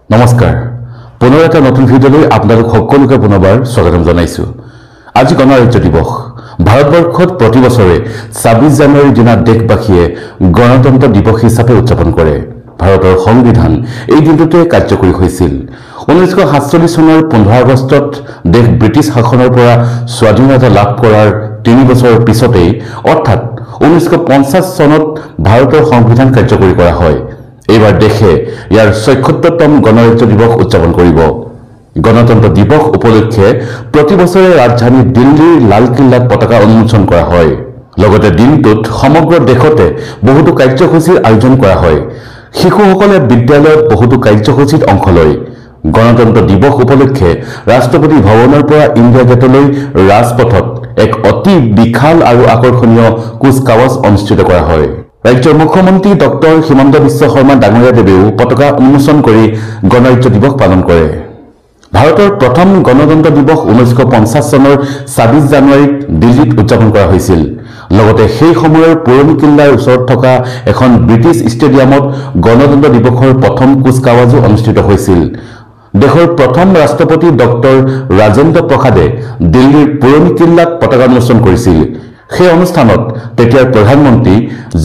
নমস্কাৰ পুনৰ এটা নতুন ভিডিঅ'লৈ আপোনালোক সকলোকে পুনৰবাৰ স্বাগতম জনাইছো। আজি গণৰাজ্য দিৱস। ভাৰতবৰ্ষত প্ৰতি বছৰে ২৬ জানুৱাৰীৰ দিনা দেশবাসীয়ে গণতন্ত্ৰ দিৱস হিচাপে উদযাপন কৰে। ভাৰতৰ সংবিধান এই দিনটোতে কাৰ্যকৰী হৈছিল। ১৯৪৭ চনৰ ১৫ আগষ্টত দেশ ব্ৰিটিছ শাসনৰ পৰা স্বাধীনতা লাভ কৰাৰ ৩ বছৰৰ পিছতেই অৰ্থাৎ ১৯৫০ চনত ভাৰতৰ সংবিধান কাৰ্যকৰী কৰা হয়। এইবাৰ দেশে ইয়াৰ ৭৬তম গণৰাজ্য দিৱস উদযাপন কৰিব। গণতন্ত্ৰ দিৱস উপলক্ষে প্ৰতি বছৰে ৰাজধানী দিল্লীৰ লালকিল্লাত পতাকা উন্মোচন কৰা হয়। লগতে দিনটোত সমগ্ৰ দেশতে বহুতো কাৰ্যসূচীৰ আয়োজন কৰা হয়। শিশুসকলে বিদ্যালয়ত বহুতো কাৰ্যসূচীত অংশ লয়। গণতন্ত্ৰ দিৱস উপলক্ষে ৰাষ্ট্ৰপতি ভৱনৰ পৰা ইণ্ডিয়া গেটলৈ ৰাজপথত এক অতি বিশাল আৰু আকৰ্ষণীয় কুচকাৱাজ অনুষ্ঠিত কৰা হয়। ৰাজ্যৰ মুখ্যমন্ত্ৰী ডক্টৰ হিমন্ত বিশ্ব শৰ্মা ডাঙৰীয়াদেৱেও পতাকা উন্মোচন কৰি গণৰাজ্য দিৱস পালন কৰে। ভাৰতৰ প্ৰথম গণতন্ত্ৰ দিৱস ১৯৫০ চনৰ ২৬ জানুৱাৰীত দিল্লীত উদযাপন কৰা হৈছিল। লগতে সেই সময়ৰ পুৰণি কিল্লাৰ ওচৰত থকা এখন ব্ৰিটিছ ষ্টেডিয়ামত গণতন্ত্ৰ দিৱসৰ প্ৰথম কুচকাৱাজো অনুষ্ঠিত হৈছিল। দেশৰ প্ৰথম ৰাষ্ট্ৰপতি ডক্টৰ ৰাজেন্দ্ৰ প্ৰসাদে দিল্লীৰ পুৰণি কিল্লাত পতাকা উন্মোচন কৰিছিল। সেই অনুষ্ঠানত তেতিয়াৰ প্ৰধানমন্ত্ৰী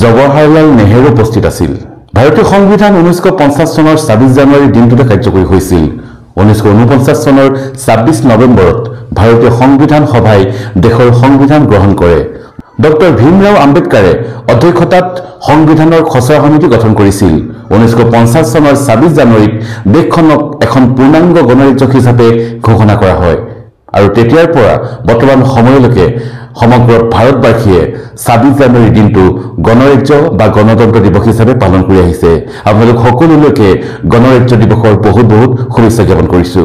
জৱাহৰলাল নেহেৰু উপস্থিত আছিল। ভাৰতীয় সংবিধান ১৯৫০ চনৰ ২৬ জানুৱাৰীৰ দিনটোতে কাৰ্যকৰী হৈছিল। ১৯৪৯ চনৰ ২৬ নৱেম্বৰত ভাৰতীয় সংবিধান সভাই দেশৰ সংবিধান গ্ৰহণ কৰে। ডক্টৰ ভীমৰাও আম্বেদকাৰে অধ্যক্ষতাত সংবিধানৰ খচৰা সমিতি গঠন কৰিছিল। ১৯৫০ চনৰ ২৬ জানুৱাৰীত দেশখনক এখন পূৰ্ণাংগ গণৰাজ্য হিচাপে ঘোষণা কৰা হয় আৰু তেতিয়াৰ পৰা বৰ্তমান সময়লৈকে সমগ্ৰ ভাৰতবাসীয়ে ২৬ জানুৱাৰীৰ দিনটো গণৰাজ্য বা গণতন্ত্ৰ দিৱস হিচাপে পালন কৰি আহিছে। আপোনালোক সকলোলৈকে গণৰাজ্য দিৱসৰ বহুত বহুত শুভেচ্ছা জ্ঞাপন কৰিছো।